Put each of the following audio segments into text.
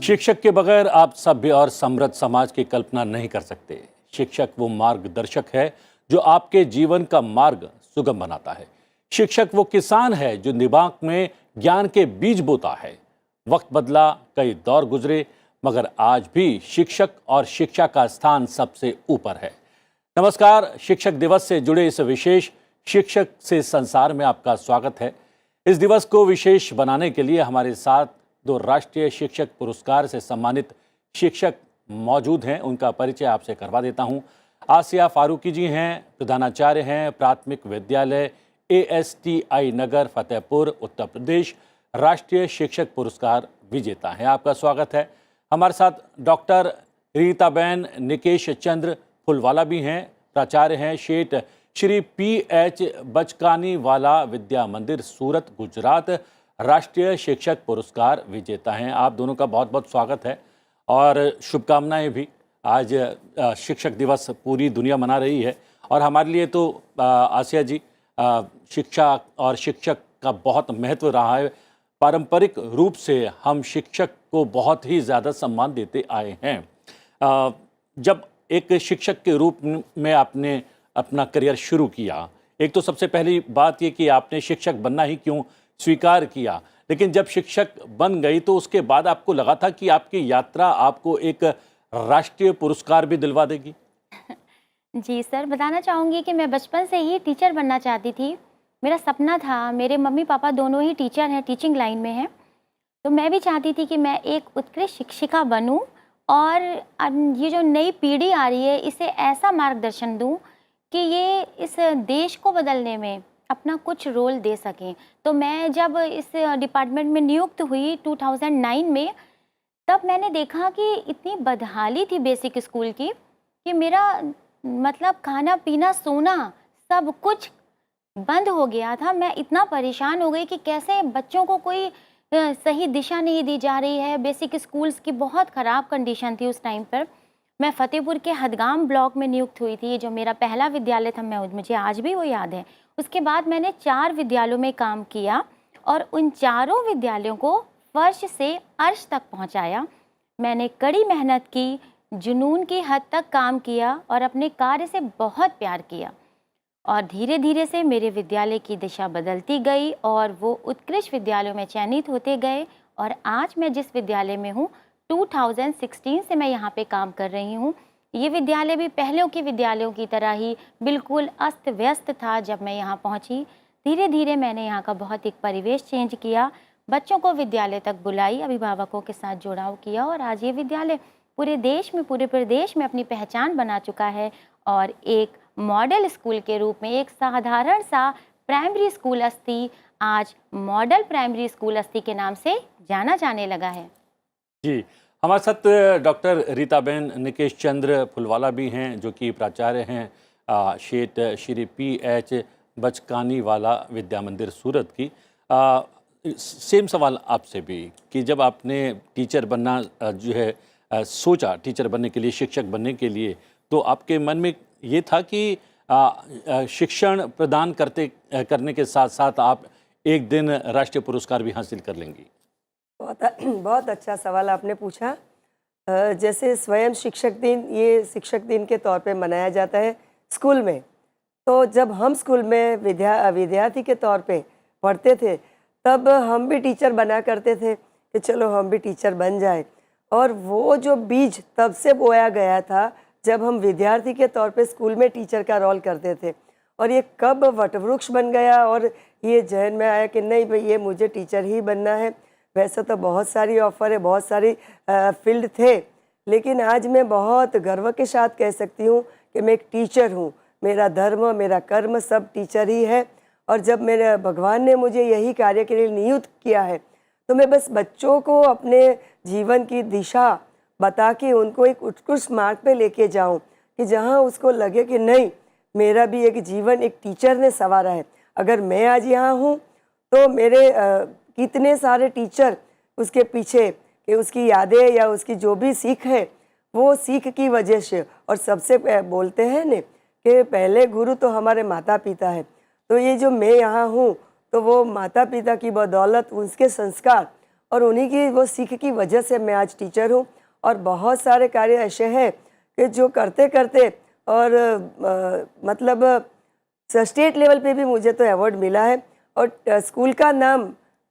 शिक्षक के बगैर आप सभ्य और समृद्ध समाज की कल्पना नहीं कर सकते। शिक्षक वो मार्गदर्शक है जो आपके जीवन का मार्ग सुगम बनाता है। शिक्षक वो किसान है जो दिमाग में ज्ञान के बीज बोता है। वक्त बदला, कई दौर गुजरे, मगर आज भी शिक्षक और शिक्षा का स्थान सबसे ऊपर है। नमस्कार, शिक्षक दिवस से जुड़े इस विशेष शिक्षक से संसार में आपका स्वागत है। इस दिवस को विशेष बनाने के लिए हमारे साथ दो राष्ट्रीय शिक्षक पुरस्कार से सम्मानित शिक्षक मौजूद हैं। उनका परिचय आपसे करवा देता हूं। आसिया फारूकी जी हैं, प्रधानाचार्य हैं, प्राथमिक विद्यालय ASTI नगर फतेहपुर उत्तर प्रदेश, राष्ट्रीय शिक्षक पुरस्कार विजेता हैं। आपका स्वागत है। हमारे साथ डॉक्टर रीताबेन निकेश चंद्र फुलवाला भी हैं, प्राचार्य हैं, शेठ श्री PH बचकानीवाला विद्या मंदिर सूरत गुजरात, राष्ट्रीय शिक्षक पुरस्कार विजेता हैं। आप दोनों का बहुत बहुत स्वागत है और शुभकामनाएं भी। आज शिक्षक दिवस पूरी दुनिया मना रही है और हमारे लिए तो आसिया जी, शिक्षा और शिक्षक का बहुत महत्व रहा है। पारंपरिक रूप से हम शिक्षक को बहुत ही ज़्यादा सम्मान देते आए हैं। जब एक शिक्षक के रूप में आपने अपना करियर शुरू किया, एक तो सबसे पहली बात ये कि आपने शिक्षक बनना ही क्यों स्वीकार किया, लेकिन जब शिक्षक बन गई तो उसके बाद आपको लगा था कि आपकी यात्रा आपको एक राष्ट्रीय पुरस्कार भी दिलवा देगी? जी सर, बताना चाहूँगी कि मैं बचपन से ही टीचर बनना चाहती थी। मेरा सपना था, मेरे मम्मी पापा दोनों ही टीचर हैं, टीचिंग लाइन में हैं, तो मैं भी चाहती थी कि मैं एक उत्कृष्ट शिक्षिका बनूं और ये जो नई पीढ़ी आ रही है इसे ऐसा मार्गदर्शन दूं कि ये इस देश को बदलने में अपना कुछ रोल दे सकें। तो मैं जब इस डिपार्टमेंट में नियुक्त हुई 2009 में, तब मैंने देखा कि इतनी बदहाली थी बेसिक स्कूल की कि मेरा मतलब खाना पीना सोना सब कुछ बंद हो गया था। मैं इतना परेशान हो गई कि कैसे बच्चों को कोई सही दिशा नहीं दी जा रही है। बेसिक स्कूल्स की बहुत ख़राब कंडीशन थी उस टाइम पर। मैं फतेहपुर के हदगाम ब्लॉक में नियुक्त हुई थी, जो मेरा पहला विद्यालय था, मुझे आज भी वो याद है। उसके बाद मैंने 4 विद्यालयों में काम किया और उन चारों विद्यालयों को फर्श से अर्श तक पहुंचाया। मैंने कड़ी मेहनत की, जुनून की हद तक काम किया और अपने कार्य से बहुत प्यार किया और धीरे धीरे से मेरे विद्यालय की दिशा बदलती गई और वो उत्कृष्ट विद्यालयों में चयनित होते गए। और आज मैं जिस विद्यालय में हूँ, 2016 से मैं यहाँ पे काम कर रही हूँ। ये विद्यालय भी पहले के विद्यालयों की तरह ही बिल्कुल अस्त व्यस्त था जब मैं यहाँ पहुँची। धीरे धीरे मैंने यहाँ का बहुत एक परिवेश चेंज किया, बच्चों को विद्यालय तक बुलाई, अभिभावकों के साथ जुड़ाव किया और आज ये विद्यालय पूरे देश में, पूरे प्रदेश में अपनी पहचान बना चुका है और एक मॉडल स्कूल के रूप में, एक साधारण सा प्राइमरी स्कूल अस्थि आज मॉडल प्राइमरी स्कूल अस्थि के नाम से जाना जाने लगा है। जी, हमारे साथ डॉक्टर रीताबेन निकेश चंद्र फुलवाला भी हैं, जो कि प्राचार्य हैं शेठ श्री PH बचकानीवाला विद्या मंदिर सूरत की। सेम सवाल आपसे भी कि जब आपने टीचर बनना जो है सोचा, टीचर बनने के लिए, शिक्षक बनने के लिए, तो आपके मन में ये था कि शिक्षण प्रदान करने के साथ साथ आप एक दिन राष्ट्रीय पुरस्कार भी हासिल कर लेंगी? बहुत अच्छा सवाल आपने पूछा। जैसे स्वयं शिक्षक दिन, ये शिक्षक दिन के तौर पे मनाया जाता है स्कूल में, तो जब हम स्कूल में विद्यार्थी के तौर पे पढ़ते थे, तब हम भी टीचर बना करते थे कि चलो हम भी टीचर बन जाए। और वो जो बीज तब से बोया गया था जब हम विद्यार्थी के तौर पे स्कूल में टीचर का रोल करते थे, और ये कब वटवृक्ष बन गया और ये जहन में आया कि नहीं भाई, ये मुझे टीचर ही बनना है। वैसे तो बहुत सारी ऑफ़र है, बहुत सारी फील्ड थे, लेकिन आज मैं बहुत गर्व के साथ कह सकती हूँ कि मैं एक टीचर हूँ। मेरा धर्म, मेरा कर्म सब टीचर ही है। और जब मेरे भगवान ने मुझे यही कार्य के लिए नियुक्त किया है, तो मैं बस बच्चों को अपने जीवन की दिशा बता के उनको एक उत्कृष्ट मार्ग पे लेके जाऊँ कि जहाँ उसको लगे कि नहीं, मेरा भी एक जीवन एक टीचर ने संवारा है। अगर मैं आज यहाँ हूँ तो मेरे कितने सारे टीचर उसके पीछे कि उसकी यादें या उसकी जो भी सीख है, वो सीख की वजह से। और सबसे बोलते हैं न कि पहले गुरु तो हमारे माता पिता है, तो ये जो मैं यहाँ हूँ तो वो माता पिता की बदौलत, उसके संस्कार और उन्हीं की वो सीख की वजह से मैं आज टीचर हूँ। और बहुत सारे कार्य ऐसे हैं कि जो करते करते और मतलब स्टेट लेवल पे भी मुझे तो अवार्ड मिला है। और स्कूल का नाम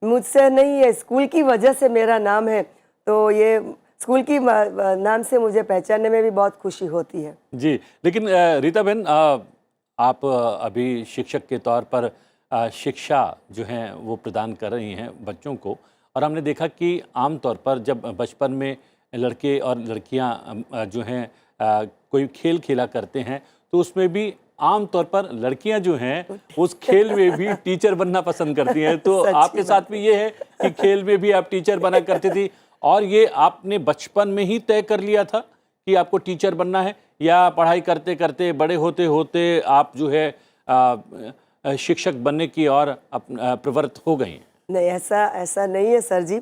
मुझसे नहीं है, स्कूल की वजह से मेरा नाम है। तो ये स्कूल की नाम से मुझे पहचानने में भी बहुत खुशी होती है। जी, लेकिन रीता बहन, आप अभी शिक्षक के तौर पर शिक्षा जो है वो प्रदान कर रही हैं बच्चों को, और हमने देखा कि आम तौर पर जब बचपन में लड़के और लड़कियां जो हैं कोई खेल खेला करते हैं, तो उसमें भी आम तौर पर लड़कियां जो हैं उस खेल में भी टीचर बनना पसंद करती हैं। तो सच्ची आपके साथ बात भी ये है कि खेल में भी आप टीचर बना करती थी, और ये आपने बचपन में ही तय कर लिया था कि आपको टीचर बनना है, या पढ़ाई करते करते बड़े होते होते आप जो है शिक्षक बनने की ओर प्रवृत्त हो गई? नहीं, ऐसा नहीं है सर जी।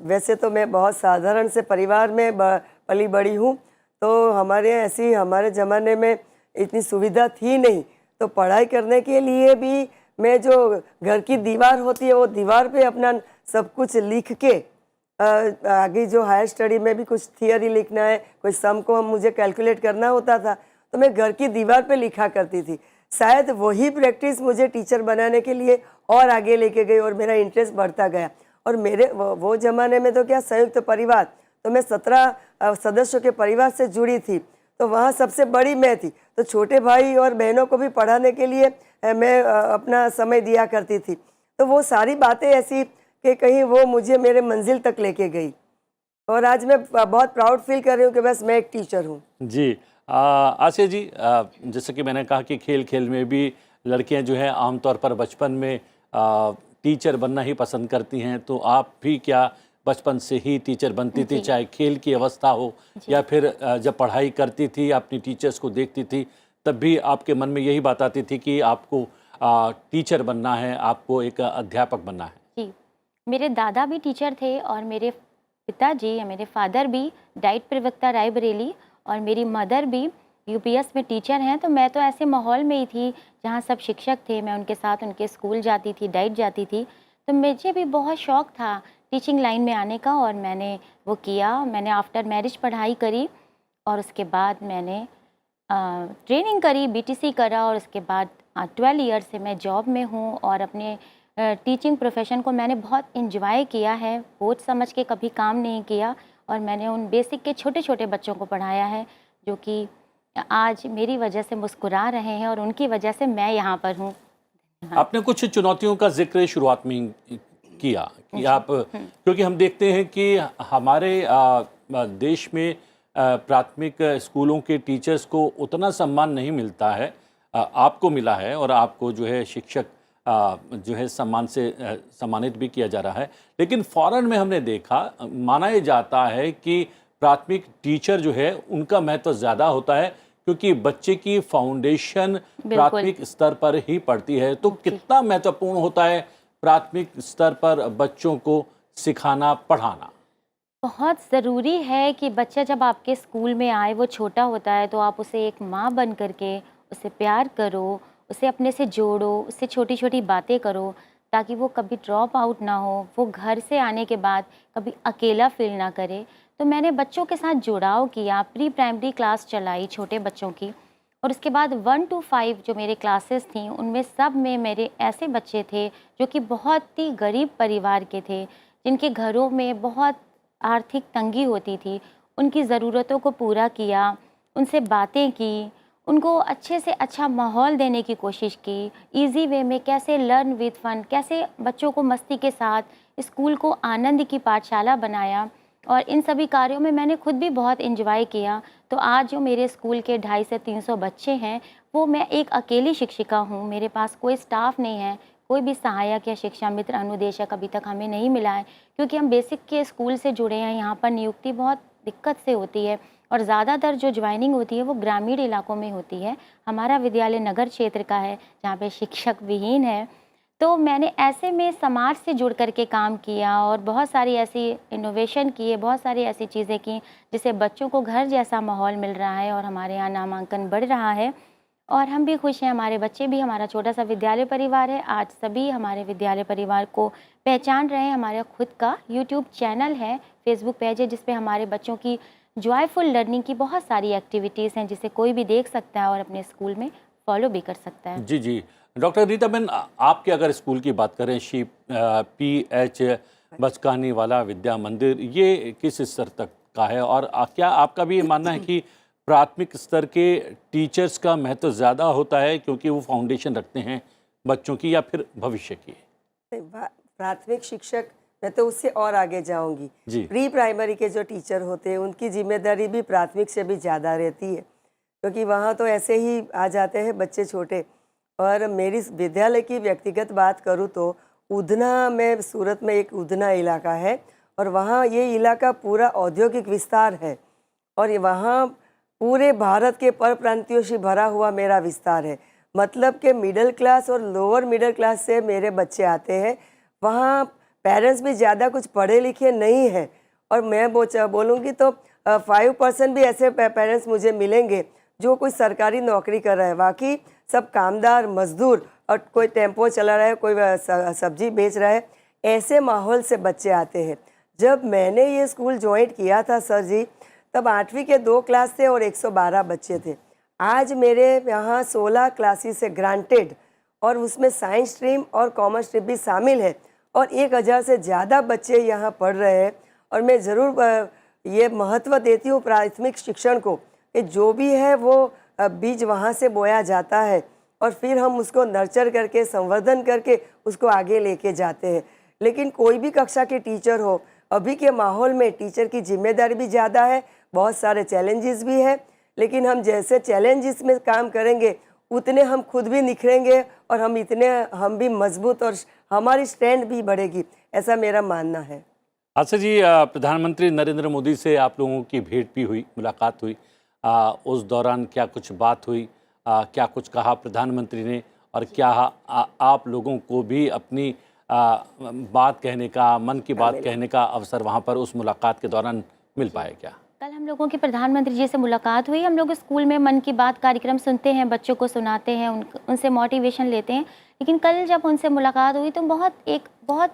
वैसे तो मैं बहुत साधारण से परिवार में पली बड़ी हूँ। तो हमारे ज़माने में इतनी सुविधा थी नहीं। तो पढ़ाई करने के लिए भी मैं जो घर की दीवार होती है वो दीवार पे अपना सब कुछ लिख के आगे जो हायर स्टडी में भी कुछ थियरी लिखना है, कोई सम को मुझे कैलकुलेट करना होता था, तो मैं घर की दीवार पे लिखा करती थी। शायद वही प्रैक्टिस मुझे टीचर बनाने के लिए और आगे लेके गई और मेरा इंटरेस्ट बढ़ता गया। और मेरे वो ज़माने में तो क्या, संयुक्त परिवार, तो मैं 17 सदस्यों के परिवार से जुड़ी थी। तो वहाँ सबसे बड़ी मैं थी। तो छोटे भाई और बहनों को भी पढ़ाने के लिए मैं अपना समय दिया करती थी। तो वो सारी बातें ऐसी कि कहीं वो मुझे मेरे मंजिल तक लेके गई। और आज मैं बहुत प्राउड फील कर रही हूँ कि बस मैं एक टीचर हूँ। जी, आसिया जी, जैसे कि मैंने कहा कि खेल खेल में भी लड़कियां जो हैं आमतौर पर बचपन में टीचर बनना ही पसंद करती हैं, तो आप भी क्या बचपन से ही टीचर बनती थी, जी। चाहे खेल की अवस्था हो या फिर जब पढ़ाई करती थी अपनी टीचर्स को देखती थी, तब भी आपके मन में यही बात आती थी कि आपको टीचर बनना है, आपको एक अध्यापक बनना है? जी, मेरे दादा भी टीचर थे और मेरे पिताजी या मेरे फादर भी डाइट प्रवक्ता रायबरेली, और मेरी मदर भी यूपीएस में टीचर हैं। तो मैं तो ऐसे माहौल में ही थी जहाँ सब शिक्षक थे, मैं उनके साथ उनके स्कूल जाती थी, डाइट जाती थी। तो मुझे भी बहुत शौक़ था टीचिंग लाइन में आने का, और मैंने वो किया। मैंने आफ्टर मैरिज पढ़ाई करी, और उसके बाद मैंने ट्रेनिंग करी, बीटीसी करा, और उसके बाद 12 ईयर से मैं जॉब में हूँ। और अपने टीचिंग प्रोफेशन को मैंने बहुत इंजॉय किया है, बोझ समझ के कभी काम नहीं किया। और मैंने उन बेसिक के छोटे छोटे बच्चों को पढ़ाया है, जो कि आज मेरी वजह से मुस्कुरा रहे हैं, और उनकी वजह से मैं यहाँ पर हूँ। आपने कुछ चुनौतियों का जिक्र शुरुआत में किया कि आप, क्योंकि हम देखते हैं कि हमारे देश में प्राथमिक स्कूलों के टीचर्स को उतना सम्मान नहीं मिलता है। आपको मिला है, और आपको जो है शिक्षक जो है सम्मान से सम्मानित भी किया जा रहा है। लेकिन फॉरेन में हमने देखा, माना ये जाता है कि प्राथमिक टीचर जो है उनका महत्व ज़्यादा होता है, क्योंकि बच्चे की फाउंडेशन प्राथमिक स्तर पर ही पड़ती है। तो कितना महत्वपूर्ण होता है प्राथमिक स्तर पर बच्चों को सिखाना, पढ़ाना? बहुत ज़रूरी है कि बच्चा जब आपके स्कूल में आए, वो छोटा होता है, तो आप उसे एक माँ बन करके उसे प्यार करो, उसे अपने से जोड़ो, उससे छोटी छोटी बातें करो, ताकि वो कभी ड्रॉप आउट ना हो, वो घर से आने के बाद कभी अकेला फील ना करे। तो मैंने बच्चों के साथ जुड़ाव किया, प्री प्राइमरी क्लास चलाई छोटे बच्चों की, और उसके बाद 1 to 5 जो मेरे क्लासेस थी, उनमें सब में मेरे ऐसे बच्चे थे जो कि बहुत ही गरीब परिवार के थे, जिनके घरों में बहुत आर्थिक तंगी होती थी। उनकी ज़रूरतों को पूरा किया, उनसे बातें की, उनको अच्छे से अच्छा माहौल देने की कोशिश की, इजी वे में कैसे लर्न विद फन, कैसे बच्चों को मस्ती के साथ स्कूल को आनंद की पाठशाला बनाया। और इन सभी कार्यों में मैंने खुद भी बहुत एंजॉय किया। तो आज जो मेरे स्कूल के 250 से 300 बच्चे हैं, वो मैं एक अकेली शिक्षिका हूँ। मेरे पास कोई स्टाफ नहीं है, कोई भी सहायक या शिक्षा मित्र अनुदेशक अभी तक हमें नहीं मिला है, क्योंकि हम बेसिक के स्कूल से जुड़े हैं। यहाँ पर नियुक्ति बहुत दिक्कत से होती है, और ज़्यादातर जो ज्वाइनिंग होती है वो ग्रामीण इलाकों में होती है। हमारा विद्यालय नगर क्षेत्र का है, जहाँ पे शिक्षक विहीन है। तो मैंने ऐसे में समाज से जुड़ कर के काम किया, और बहुत सारी ऐसी इनोवेशन किए, बहुत सारी ऐसी चीज़ें की जिससे बच्चों को घर जैसा माहौल मिल रहा है, और हमारे यहाँ नामांकन बढ़ रहा है। और हम भी खुश हैं, हमारे बच्चे भी, हमारा छोटा सा विद्यालय परिवार है। आज सभी हमारे विद्यालय परिवार को पहचान रहे हैं। हमारा खुद का यूट्यूब चैनल है, फेसबुक पेज है, जिस पे हमारे बच्चों की जॉयफुल लर्निंग की बहुत सारी एक्टिविटीज़ हैं, जिसे कोई भी देख सकता है और अपने स्कूल में फॉलो भी कर सकता है। जी जी। डॉक्टर रीताबेन, आपके अगर स्कूल की बात करें, PH बचकानी वाला विद्या मंदिर, ये किस स्तर तक का है? और क्या आपका भी ये मानना है कि प्राथमिक स्तर के टीचर्स का महत्व ज़्यादा होता है क्योंकि वो फाउंडेशन रखते हैं बच्चों की, या फिर भविष्य की? प्राथमिक शिक्षक, मैं तो उससे और आगे जाऊंगी। जी। प्री प्राइमरी के जो टीचर होते हैं उनकी जिम्मेदारी भी प्राथमिक से भी ज़्यादा रहती है, क्योंकि वहाँ तो ऐसे ही आ जाते हैं बच्चे छोटे। और मेरी विद्यालय की व्यक्तिगत बात करूँ तो उधना में, सूरत में एक उधना इलाका है और वहाँ ये इलाका पूरा औद्योगिक विस्तार है और ये वहाँ पूरे भारत के परप्रांतियों से भरा हुआ मेरा विस्तार है। मतलब कि मिडिल क्लास और लोअर मिडिल क्लास से मेरे बच्चे आते हैं। वहाँ पेरेंट्स भी ज़्यादा कुछ पढ़े लिखे नहीं हैं और मैं बोलूँगी तो 5% भी ऐसे पेरेंट्स मुझे मिलेंगे जो कोई सरकारी नौकरी कर रहा है। बाकी सब कामदार मजदूर, और कोई टेम्पो चला रहा है, कोई सब्जी बेच रहा है। ऐसे माहौल से बच्चे आते हैं। जब मैंने ये स्कूल ज्वाइन किया था सर जी, तब 8वीं के 2 क्लास थे और 112 बच्चे थे। आज मेरे यहाँ 16 क्लासेस से ग्रांटेड और उसमें साइंस स्ट्रीम और कॉमर्स स्ट्रीम भी शामिल है और 1000 से ज़्यादा बच्चे यहाँ पढ़ रहे हैं। और मैं ज़रूर ये महत्व देती हूँ प्राथमिक शिक्षण को कि जो भी है वो बीज वहाँ से बोया जाता है और फिर हम उसको नर्चर करके, संवर्धन करके उसको आगे लेके जाते हैं। लेकिन कोई भी कक्षा के टीचर हो, अभी के माहौल में टीचर की जिम्मेदारी भी ज़्यादा है, बहुत सारे चैलेंजेस भी है। लेकिन हम जैसे चैलेंजेस में काम करेंगे उतने हम खुद भी निखरेंगे और हम भी मजबूत और हमारी स्ट्रेंथ भी बढ़ेगी, ऐसा मेरा मानना है। अच्छा जी, प्रधानमंत्री नरेंद्र मोदी से आप लोगों की भेंट भी हुई, मुलाकात हुई। उस दौरान क्या कुछ बात हुई? क्या कुछ कहा प्रधानमंत्री ने? और क्या आप लोगों को भी अपनी बात कहने का, मन की बात कहने का अवसर वहाँ पर उस मुलाकात के दौरान मिल पाया क्या? कल हम लोगों की प्रधानमंत्री जी से मुलाकात हुई। हम लोग स्कूल में मन की बात कार्यक्रम सुनते हैं, बच्चों को सुनाते हैं, उनसे मोटिवेशन लेते हैं। लेकिन कल जब उनसे मुलाकात हुई तो बहुत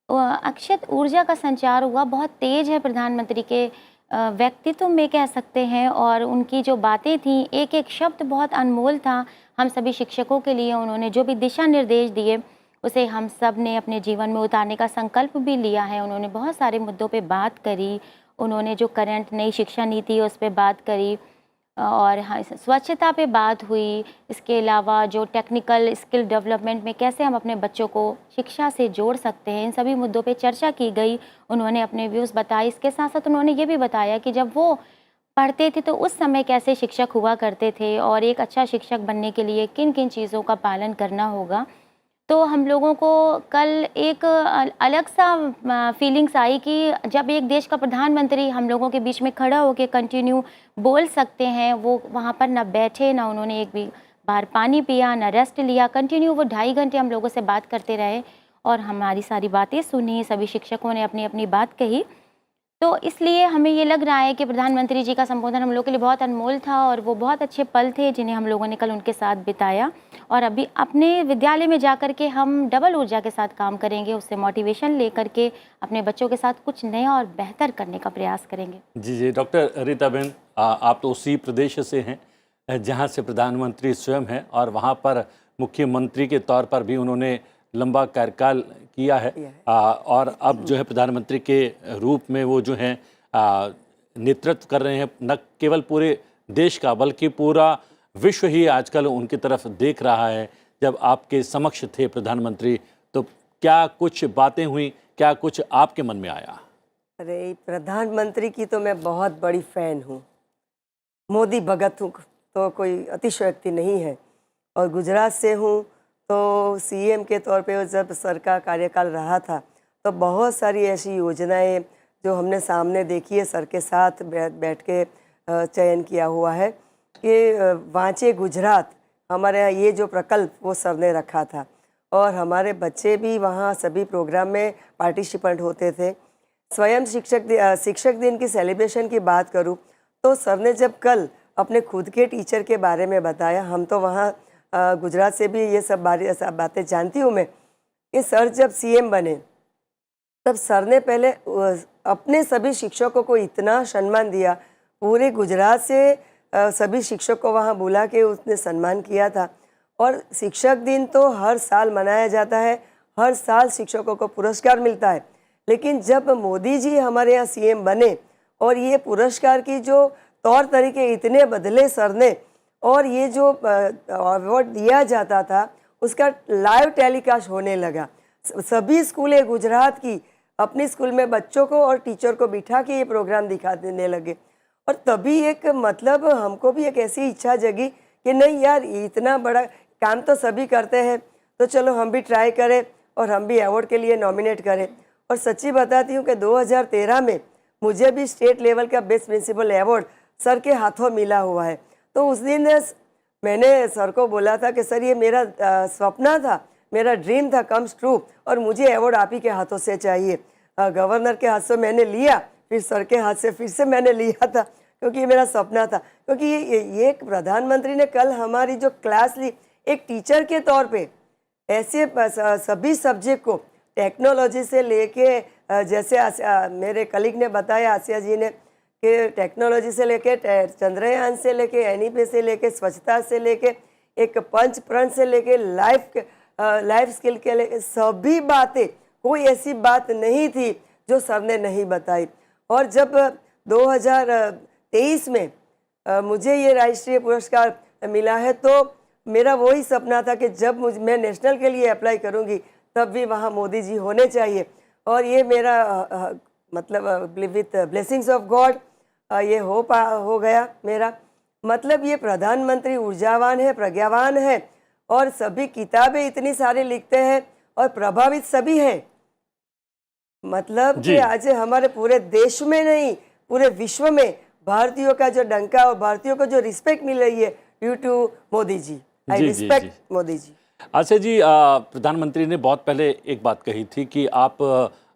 अक्षत ऊर्जा का संचार हुआ। बहुत तेज है प्रधानमंत्री के व्यक्तित्व में, कह सकते हैं। और उनकी जो बातें थीं, एक एक शब्द बहुत अनमोल था हम सभी शिक्षकों के लिए। उन्होंने जो भी दिशा निर्देश दिए उसे हम सब ने अपने जीवन में उतारने का संकल्प भी लिया है। उन्होंने बहुत सारे मुद्दों पे बात करी। उन्होंने जो करंट नई शिक्षा नीति है उस पर बात करी और हाँ, स्वच्छता पे बात हुई। इसके अलावा जो टेक्निकल स्किल डेवलपमेंट में कैसे हम अपने बच्चों को शिक्षा से जोड़ सकते हैं, इन सभी मुद्दों पे चर्चा की गई। उन्होंने अपने व्यूज़ बताए। इसके साथ साथ उन्होंने ये भी बताया कि जब वो पढ़ते थे तो उस समय कैसे शिक्षक हुआ करते थे और एक अच्छा शिक्षक बनने के लिए किन किन चीज़ों का पालन करना होगा। तो हम लोगों को कल एक अलग सा फीलिंग्स आई कि जब एक देश का प्रधानमंत्री हम लोगों के बीच में खड़ा होकर कंटिन्यू बोल सकते हैं, वो वहाँ पर ना बैठे, ना उन्होंने एक भी बार पानी पिया, ना रेस्ट लिया, कंटिन्यू वो 2.5 घंटे हम लोगों से बात करते रहे और हमारी सारी बातें सुनी। सभी शिक्षकों ने अपनी अपनी बात कही। तो इसलिए हमें ये लग रहा है कि प्रधानमंत्री जी का संबोधन हम लोगों के लिए बहुत अनमोल था और वो बहुत अच्छे पल थे जिन्हें हम लोगों ने कल उनके साथ बिताया। और अभी अपने विद्यालय में जाकर के हम डबल ऊर्जा के साथ काम करेंगे, उससे मोटिवेशन लेकर के अपने बच्चों के साथ कुछ नया और बेहतर करने का प्रयास करेंगे। जी जी। डॉक्टर रीताबेन, आप तो उसी प्रदेश से हैं जहाँ से प्रधानमंत्री स्वयं हैं और वहाँ पर मुख्यमंत्री के तौर पर भी उन्होंने लंबा कार्यकाल किया है। और अब जो है प्रधानमंत्री के रूप में वो जो हैं नेतृत्व कर रहे हैं, न केवल पूरे देश का बल्कि पूरा विश्व ही आजकल उनकी तरफ देख रहा है। जब आपके समक्ष थे प्रधानमंत्री तो क्या कुछ बातें हुई, क्या कुछ आपके मन में आया? अरे, प्रधानमंत्री की तो मैं बहुत बड़ी फ़ैन हूँ। मोदी भगत हूँ तो कोई अतिशयोक्ति नहीं है। और गुजरात से हूँ तो सीएम के तौर पे जब सर का कार्यकाल रहा था तो बहुत सारी ऐसी योजनाएं जो हमने सामने देखी है, सर के साथ बैठ के चयन किया हुआ है कि वांचे गुजरात, हमारे यहाँ ये जो प्रकल्प वो सर ने रखा था और हमारे बच्चे भी वहाँ सभी प्रोग्राम में पार्टिसिपेंट होते थे। स्वयं शिक्षक दिन की सेलिब्रेशन की बात करूँ तो सर ने जब कल अपने खुद के टीचर के बारे में बताया। हम तो वहाँ गुजरात से भी ये सब बातें जानती हूँ मैं। ये सर जब सीएम बने तब सर ने पहले अपने सभी शिक्षकों को इतना सम्मान दिया। पूरे गुजरात से सभी शिक्षक को वहाँ बुला के उसने सम्मान किया था। और शिक्षक दिन तो हर साल मनाया जाता है, हर साल शिक्षकों को पुरस्कार मिलता है। लेकिन जब मोदी जी हमारे यहाँ सीएम बने और ये पुरस्कार की जो तौर तरीके इतने बदले सर ने, और ये जो अवार्ड दिया जाता था उसका लाइव टेलीकास्ट होने लगा। सभी स्कूलें गुजरात की अपने स्कूल में बच्चों को और टीचर को बिठा के ये प्रोग्राम दिखा देने लगे। और तभी एक मतलब हमको भी एक ऐसी इच्छा जगी कि नहीं यार, इतना बड़ा काम तो सभी करते हैं, तो चलो हम भी ट्राई करें और हम भी अवार्ड के लिए नॉमिनेट करें। और सच्ची बताती हूँ कि 2013 में मुझे भी स्टेट लेवल का बेस्ट प्रिंसिपल अवार्ड सर के हाथों मिला हुआ है। तो उस दिन मैंने सर को बोला था कि सर ये मेरा सपना था, मेरा ड्रीम था कम्स ट्रू, और मुझे अवार्ड आप ही के हाथों से चाहिए। गवर्नर के हाथ से मैंने लिया, फिर सर के हाथ से फिर से मैंने लिया था, क्योंकि ये मेरा सपना था। क्योंकि ये प्रधानमंत्री ने कल हमारी जो क्लास ली, एक टीचर के तौर पे ऐसे सभी सब्जेक्ट को टेक्नोलॉजी से लेके, जैसे मेरे कलीग ने बताया, आसिया जी ने, कि टेक्नोलॉजी से लेके चंद्रयान से लेके एनईपी से लेके स्वच्छता से लेके एक पंच प्रण से लेके लाइफ स्किल के लिए सभी बातें, कोई ऐसी बात नहीं थी जो सर ने नहीं बताई। और जब 2023 में मुझे ये राष्ट्रीय पुरस्कार मिला है, तो मेरा वही सपना था कि जब मैं नेशनल के लिए अप्लाई करूँगी तब भी वहाँ मोदी जी होने चाहिए। और ये मेरा मतलब विथ ब्लेसिंग्स ऑफ गॉड ये हो गया मेरा। मतलब ये प्रधानमंत्री ऊर्जावान है, प्रज्ञावान है, और सभी किताबें इतनी सारी लिखते हैं और प्रभावित सभी हैं। मतलब कि आज हमारे पूरे देश में नहीं, पूरे विश्व में भारतीयों का जो डंका और भारतीयों को जो रिस्पेक्ट मिल रही है due to Modi ji. I respect Modi ji. Asiya ji, प्रधानमंत्री ने बहुत पहले एक बात कही थी कि आप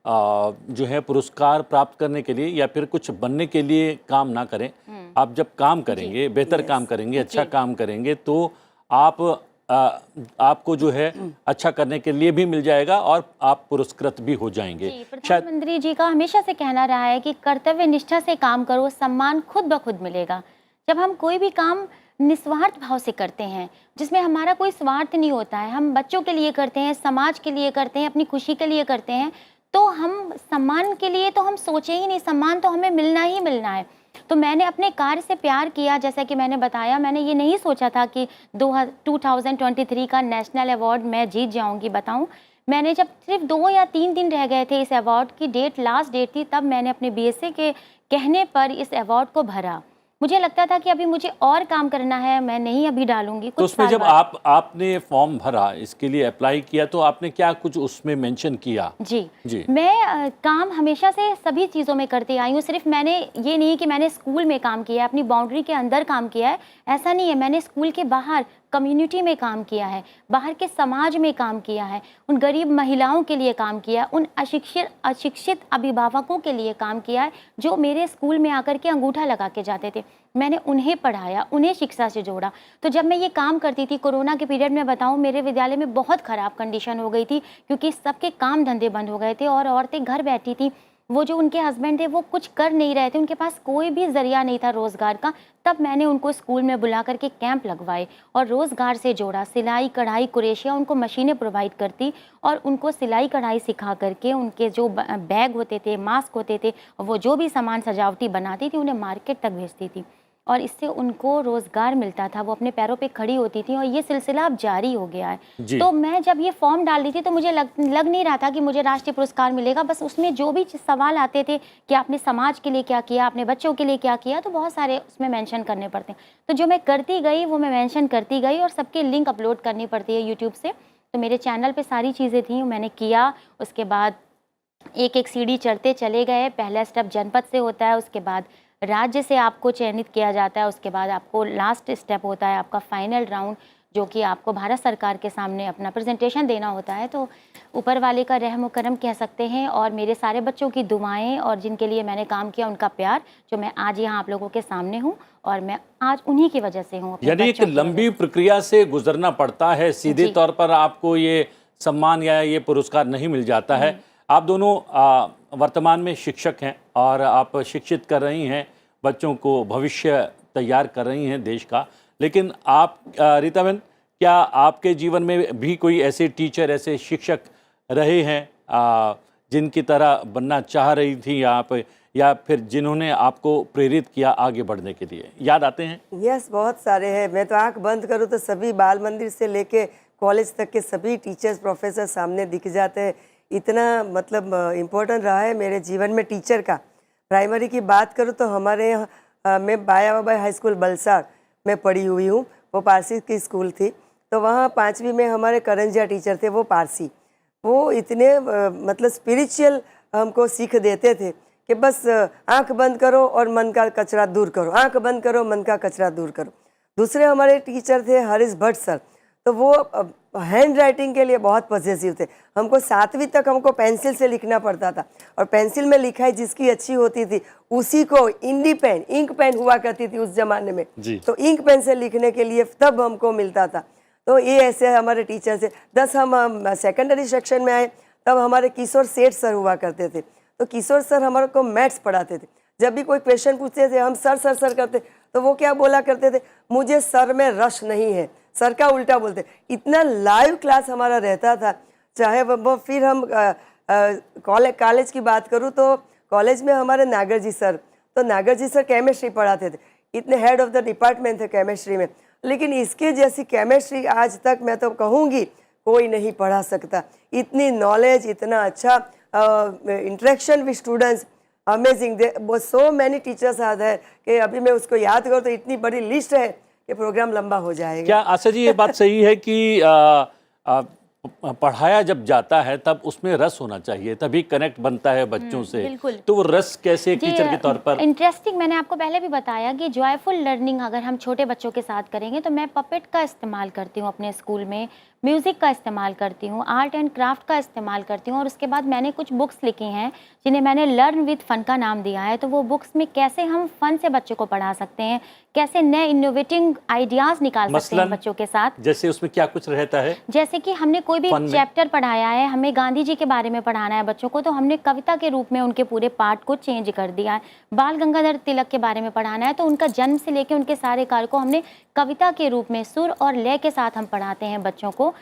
जो है पुरस्कार प्राप्त करने के लिए या फिर कुछ बनने के लिए काम ना करें। आप जब काम करेंगे, बेहतर काम करेंगे, अच्छा काम करेंगे, तो आपको जो है अच्छा करने के लिए भी मिल जाएगा और आप पुरस्कृत भी हो जाएंगे। प्रधानमंत्री जी का हमेशा से कहना रहा है कि कर्तव्य निष्ठा से काम करो, सम्मान खुद ब खुद मिलेगा। जब हम कोई भी काम निस्वार्थ भाव से करते हैं, जिसमें हमारा कोई स्वार्थ नहीं होता है, हम बच्चों के लिए करते हैं, समाज के लिए करते हैं, अपनी खुशी के लिए करते हैं, तो हम सम्मान के लिए तो हम सोचे ही नहीं, सम्मान तो हमें मिलना ही मिलना है। तो मैंने अपने कार्य से प्यार किया। जैसा कि मैंने बताया, मैंने ये नहीं सोचा था कि 2023 का नेशनल अवार्ड मैं जीत जाऊंगी। बताऊं, मैंने जब सिर्फ 2 या 3 दिन रह गए थे इस अवार्ड की डेट, लास्ट डेट थी, तब मैंने अपने बीएसए के कहने पर इस अवार्ड को भरा। मुझे लगता था कि अभी मुझे और काम करना है, मैं नहीं अभी डालूंगी। तो उसमें जब आपने फॉर्म भरा, इसके लिए अप्लाई किया, तो आपने क्या कुछ उसमें मेंशन किया? जी, मैं काम हमेशा से सभी चीज़ों में करती आई हूँ। सिर्फ मैंने ये नहीं कि मैंने स्कूल में काम किया है, अपनी बाउंड्री के अंदर काम किया है, ऐसा नहीं है। मैंने स्कूल के बाहर कम्युनिटी में काम किया है, बाहर के समाज में काम किया है, उन गरीब महिलाओं के लिए काम किया है, उन अशिक्षित अभिभावकों के लिए काम किया है जो मेरे स्कूल में आकर के अंगूठा लगा के जाते थे। मैंने उन्हें पढ़ाया, उन्हें शिक्षा से जोड़ा। तो जब मैं ये काम करती थी, कोरोना के पीरियड में बताऊं, मेरे विद्यालय में बहुत ख़राब कंडीशन हो गई थी, क्योंकि सबके काम धंधे बंद हो गए थे और औरतें घर बैठी थी। वो जो उनके हस्बैंड थे वो कुछ कर नहीं रहे थे, उनके पास कोई भी जरिया नहीं था रोज़गार का। तब मैंने उनको स्कूल में बुला करके कैंप लगवाए और रोज़गार से जोड़ा। सिलाई कढ़ाई कुरेशिया, उनको मशीनें प्रोवाइड करती और उनको सिलाई कढ़ाई सिखा करके उनके जो बैग होते थे, मास्क होते थे, वो जो भी सामान सजावटी बनाती थी, उन्हें मार्केट तक भेजती थी और इससे उनको रोज़गार मिलता था। वो अपने पैरों पे खड़ी होती थी और ये सिलसिला अब जारी हो गया है। तो मैं जब ये फॉर्म डाल रही थी तो मुझे लग नहीं रहा था कि मुझे राष्ट्रीय पुरस्कार मिलेगा। बस उसमें जो भी सवाल आते थे कि आपने समाज के लिए क्या किया, आपने बच्चों के लिए क्या किया, तो बहुत सारे उसमें मेंशन करने पड़ते हैं। तो जो मैं करती गई वो मैं मेंशन करती गई और सबके लिंक अपलोड करनी पड़ती है यूट्यूब से। तो मेरे चैनल पर सारी चीज़ें थी, मैंने किया। उसके बाद एक एक सीढ़ी चढ़ते चले गए। पहला स्टेप जनपद से होता है, उसके बाद राज्य से आपको चयनित किया जाता है, उसके बाद आपको लास्ट स्टेप होता है आपका फाइनल राउंड। जो कि आपको भारत सरकार के सामने अपना प्रेजेंटेशन देना होता है। तो ऊपर वाले का रहम करम कह सकते हैं, और मेरे सारे बच्चों की दुआएं और जिनके लिए मैंने काम किया उनका प्यार, जो मैं आज यहाँ आप लोगों के सामने हूँ, और मैं आज उन्हीं की वजह से हूँ। यानी एक लंबी प्रक्रिया से गुजरना पड़ता है, सीधे तौर पर आपको ये सम्मान या ये पुरस्कार नहीं मिल जाता है। आप दोनों वर्तमान में शिक्षक हैं और आप शिक्षित कर रही हैं, बच्चों को भविष्य तैयार कर रही हैं देश का। लेकिन आप रीता बहन, क्या आपके जीवन में भी कोई ऐसे टीचर, ऐसे शिक्षक रहे हैं जिनकी तरह बनना चाह रही थी आप, या फिर जिन्होंने आपको प्रेरित किया आगे बढ़ने के लिए? याद आते हैं? यस, बहुत सारे हैं। मैं तो आंख बंद करूँ तो सभी बाल मंदिर से लेके कॉलेज तक के सभी टीचर्स, प्रोफेसर सामने दिख जाते हैं। इतना मतलब इम्पोर्टेंट रहा है मेरे जीवन में टीचर का। प्राइमरी की बात करूँ तो हमारे यहाँ मैं बाया बाबा हाई स्कूल बलसाड़ में पढ़ी हुई हूँ। वो पारसी की स्कूल थी, तो वहाँ 5वीं में हमारे करंजिया टीचर थे, वो पारसी। वो इतने मतलब स्पिरिचुअल हमको सीख देते थे कि बस आंख बंद करो और मन का कचरा दूर करो, आंख बंद करो, मन का कचरा दूर करो। दूसरे हमारे टीचर थे हरीश भट्ट सर, तो वो हैंड राइटिंग के लिए बहुत पॉजिटिव थे। हमको 7वीं तक हमको पेंसिल से लिखना पड़ता था, और पेंसिल में लिखाई जिसकी अच्छी होती थी उसी को इंडी पेन, इंक पेन हुआ करती थी उस जमाने में, तो इंक पेन से लिखने के लिए तब हमको मिलता था। तो ये ऐसे हमारे टीचर थे। 10 हम सेकेंडरी सेक्शन में आए तब हमारे किशोर सेठ सर हुआ करते थे। तो किशोर सर हमारे को मैथ्स पढ़ाते थे। जब भी कोई क्वेश्चन पूछते थे हम सर सर सर करते, तो वो क्या बोला करते थे, मुझे सर में रस नहीं है, सर का उल्टा बोलते। इतना लाइव क्लास हमारा रहता था। चाहे वो फिर हम कॉलेज की बात करूँ तो कॉलेज में हमारे नागर जी सर, तो नागर जी सर केमिस्ट्री पढ़ाते थे। इतने हेड ऑफ द डिपार्टमेंट थे केमिस्ट्री में, लेकिन इसके जैसी केमिस्ट्री आज तक मैं तो कहूँगी कोई नहीं पढ़ा सकता। इतनी नॉलेज, इतना अच्छा interaction with students, amazing. So many teachers are there कि अभी मैं उसको याद करूँ तो इतनी बड़ी लिस्ट है कि प्रोग्राम लंबा हो जाएगा। क्या आशा जी ये बात सही है कि पढ़ाया जब जाता है तब उसमें रस होना चाहिए, तभी कनेक्ट बनता है बच्चों से? बिल्कुल। तो वो रस कैसे टीचर के तौर पर? इंटरेस्टिंग, मैंने आपको पहले भी बताया कि जॉयफुल लर्निंग अगर हम छोटे बच्चों के साथ करेंगे, तो मैं पपेट का इस्तेमाल करती हूँ अपने स्कूल में, म्यूज़िक का इस्तेमाल करती हूँ, आर्ट एंड क्राफ्ट का इस्तेमाल करती हूँ, और उसके बाद मैंने कुछ बुक्स लिखी हैं जिन्हें मैंने लर्न विद फन का नाम दिया है। तो वो बुक्स में कैसे हम फन से बच्चों को पढ़ा सकते हैं, कैसे नए इनोवेटिंग आइडियाज़ निकाल सकते हैं बच्चों के साथ। जैसे उसमें क्या कुछ रहता है? जैसे कि हमने कोई भी चैप्टर पढ़ाया है, हमें गांधी जी के बारे में पढ़ाना है बच्चों को, तो हमने कविता के रूप में उनके पूरे पार्ट को चेंज कर दिया है। बाल गंगाधर तिलक के बारे में पढ़ाना है, तो उनका जन्म से लेकर उनके सारे कार्य को हमने कविता के रूप में सुर और लय के साथ हम पढ़ाते हैं बच्चों को।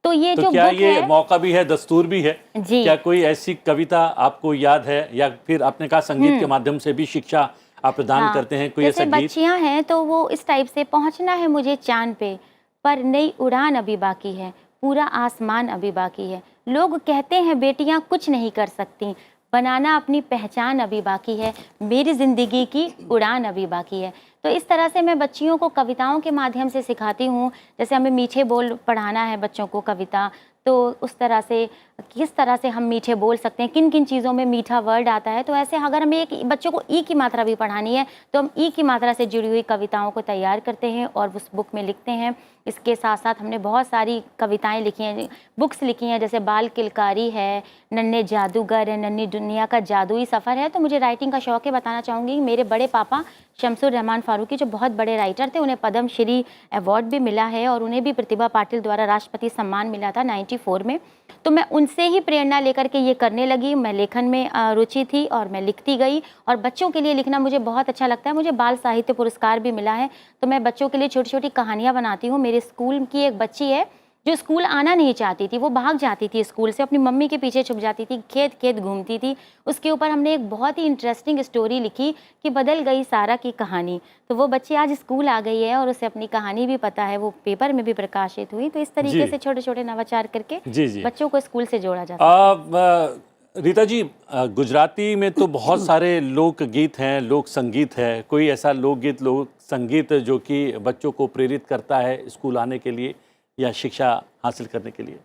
तो ये जो क्या बुक ये है, मौका भी है, दस्तूर भी है जी। क्या कोई ऐसी कविता आपको याद है, या फिर आपने कहा संगीत के माध्यम से भी शिक्षा आप प्रदान करते हैं? कोई ऐसा जैसे गीत? बच्चियां हैं तो वो इस टाइप से, पहुंचना है मुझे चांद पे पर नई उड़ान अभी बाकी है, पूरा आसमान अभी बाकी है, लोग कहते हैं बेटियां कुछ नहीं कर सकती, बनाना अपनी पहचान अभी बाकी है, मेरी ज़िंदगी की उड़ान अभी बाकी है। तो इस तरह से मैं बच्चियों को कविताओं के माध्यम से सिखाती हूँ। जैसे हमें मीठे बोल पढ़ाना है बच्चों को कविता, तो उस तरह से किस तरह से हम मीठे बोल सकते हैं, किन किन चीज़ों में मीठा वर्ड आता है। तो ऐसे अगर हमें एक बच्चों को ई की मात्रा भी पढ़ानी है तो हम ई की मात्रा से जुड़ी हुई कविताओं को तैयार करते हैं और उस बुक में लिखते हैं। इसके साथ साथ हमने बहुत सारी कविताएं लिखी हैं, बुक्स लिखी हैं, जैसे बाल किलकारी है, नन्हे जादूगर है, नन्ही दुनिया का जादुई सफ़र है। तो मुझे राइटिंग का शौक है। बताना चाहूँगी मेरे बड़े पापा शमसुर रहमान फारूकी जो बहुत बड़े राइटर थे, उन्हें पद्म श्री अवार्ड भी मिला है और उन्हें भी प्रतिभा पाटिल द्वारा राष्ट्रपति सम्मान मिला था 94 में। तो मैं उनसे ही प्रेरणा लेकर के ये करने लगी। मैं लेखन में रुचि थी और मैं लिखती गई, और बच्चों के लिए लिखना मुझे बहुत अच्छा लगता है। मुझे बाल साहित्य पुरस्कार भी मिला है। तो मैं बच्चों के लिए छोटी छोटी कहानियाँ बनाती हूँ। मेरे स्कूल की एक बच्ची है जो स्कूल आना नहीं चाहती थी, वो भाग जाती थी स्कूल से, अपनी मम्मी के पीछे छुप जाती थी, खेत खेत घूमती थी। उसके ऊपर हमने एक बहुत ही इंटरेस्टिंग स्टोरी लिखी कि बदल गई सारा की कहानी। तो वो बच्ची आज स्कूल आ गई है और उसे अपनी कहानी भी पता है, वो पेपर में भी प्रकाशित हुई। तो इस तरीके से छोटे छोटे नवाचार करके बच्चों को स्कूल से जोड़ा जाता है। रीता जी, गुजराती में तो बहुत सारे लोक गीत हैं, लोक संगीत है। कोई ऐसा लोकगीत, लोक संगीत जो कि बच्चों को प्रेरित करता है स्कूल आने के लिए या शिक्षा हासिल करने के लिए?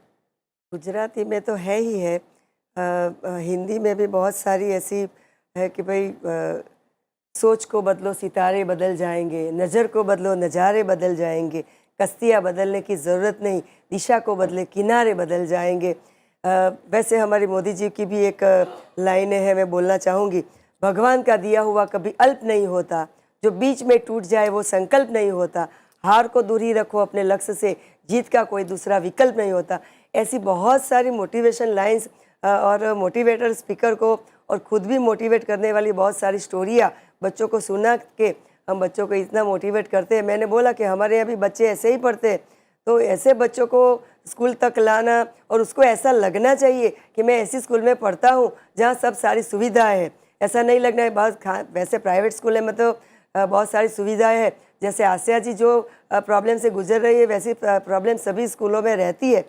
गुजराती में तो है ही है, हिंदी में भी बहुत सारी ऐसी है कि भाई सोच को बदलो सितारे बदल जाएंगे, नज़र को बदलो नज़ारे बदल जाएंगे, कश्तियाँ बदलने की ज़रूरत नहीं, दिशा को बदले, किनारे बदल जाएंगे। वैसे हमारी मोदी जी की भी एक लाइनें हैं, मैं बोलना चाहूँगी, भगवान का दिया हुआ कभी अल्प नहीं होता, जो बीच में टूट जाए वो संकल्प नहीं होता, हार को दूर ही रखो अपने लक्ष्य से, जीत का कोई दूसरा विकल्प नहीं होता। ऐसी बहुत सारी मोटिवेशन लाइंस और मोटिवेटर स्पीकर को और खुद भी मोटिवेट करने वाली बहुत सारी स्टोरियाँ बच्चों को सुना के हम बच्चों को इतना मोटिवेट करते हैं। मैंने बोला कि हमारे यहाँ भी बच्चे ऐसे ही पढ़ते हैं, तो ऐसे बच्चों को स्कूल तक लाना और उसको ऐसा लगना चाहिए कि मैं ऐसी स्कूल में पढ़ता हूँ जहाँ सब सारी सुविधाएं हैं। ऐसा नहीं लगना है बस वैसे प्राइवेट स्कूल में तो बहुत सारी सुविधाएं हैं, जैसे आसिया जी जो प्रॉब्लम से गुजर रही है वैसी प्रॉब्लम सभी स्कूलों में रहती है,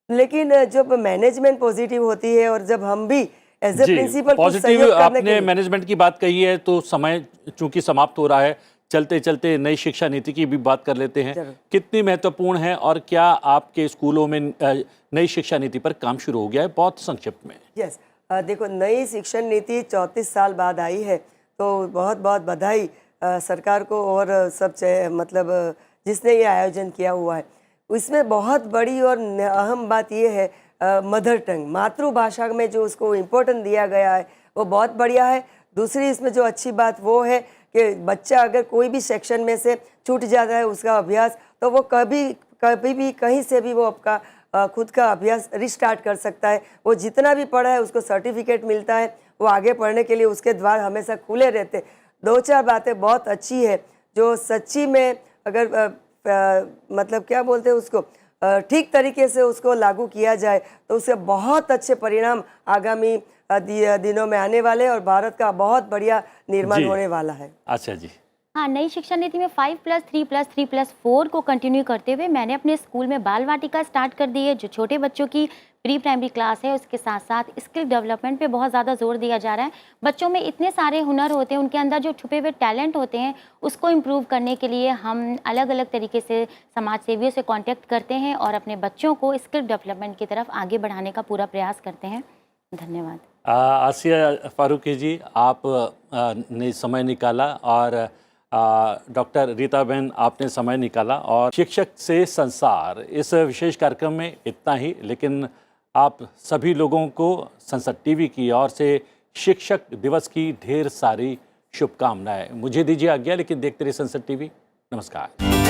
लेकिन जब मैनेजमेंट पॉजिटिव होती है और जब हम भी एज ए प्रिंसिपल पॉजिटिव आपने मैनेजमेंट की बात कही है, तो समय चूंकि समाप्त हो रहा है, चलते चलते नई शिक्षा नीति की भी बात कर लेते हैं। कितनी महत्वपूर्ण है और क्या आपके स्कूलों में नई शिक्षा नीति पर काम शुरू हो गया है? बहुत संक्षिप्त में। यस, देखो नई शिक्षण नीति 34 साल बाद आई है, तो बहुत बहुत बधाई सरकार को और सब मतलब जिसने ये आयोजन किया हुआ है। इसमें बहुत बड़ी और अहम बात ये है मदर टंग, मातृभाषा में जो उसको इम्पोर्टेंट दिया गया है वो बहुत बढ़िया है। दूसरी इसमें जो अच्छी बात वो है कि बच्चा अगर कोई भी सेक्शन में से छूट जाता है उसका अभ्यास, तो वो कभी भी कहीं से भी वो आपका खुद का अभ्यास रिस्टार्ट कर सकता है। वो जितना भी पढ़ा है उसको सर्टिफिकेट मिलता है, वो आगे पढ़ने के लिए उसके द्वार हमेशा खुले रहते हैं। दो चार बातें बहुत अच्छी है जो सच्ची में अगर मतलब क्या बोलते हैं उसको ठीक तरीके से उसको लागू किया जाए तो उससे बहुत अच्छे परिणाम आगामी दिनों में आने वाले और भारत का बहुत बढ़िया निर्माण होने वाला है। अच्छा जी। हाँ, नई शिक्षा नीति में 5+3+3+4 को कंटिन्यू करते हुए मैंने अपने स्कूल में बाल वाटिका स्टार्ट कर दी है। जो छोटे बच्चों की प्री प्राइमरी क्लास है उसके साथ साथ स्किल डेवलपमेंट पे बहुत ज़्यादा जोर दिया जा रहा है। बच्चों में इतने सारे हुनर होते हैं, उनके अंदर जो छुपे हुए टैलेंट होते हैं उसको इम्प्रूव करने के लिए हम अलग अलग तरीके से समाज सेवियों से कॉन्टेक्ट करते हैं और अपने बच्चों को स्किल डेवलपमेंट की तरफ आगे बढ़ाने का पूरा प्रयास करते हैं। धन्यवाद। आसिया फारूकी जी, आप ने समय निकाला और डॉक्टर रीता बहन आपने समय निकाला, और शिक्षक से संसार इस विशेष कार्यक्रम में इतना ही। लेकिन आप सभी लोगों को संसद टीवी की ओर से शिक्षक दिवस की ढेर सारी शुभकामनाएं। मुझे दीजिए आज्ञा, लेकिन देखते रहिए संसद टीवी। नमस्कार।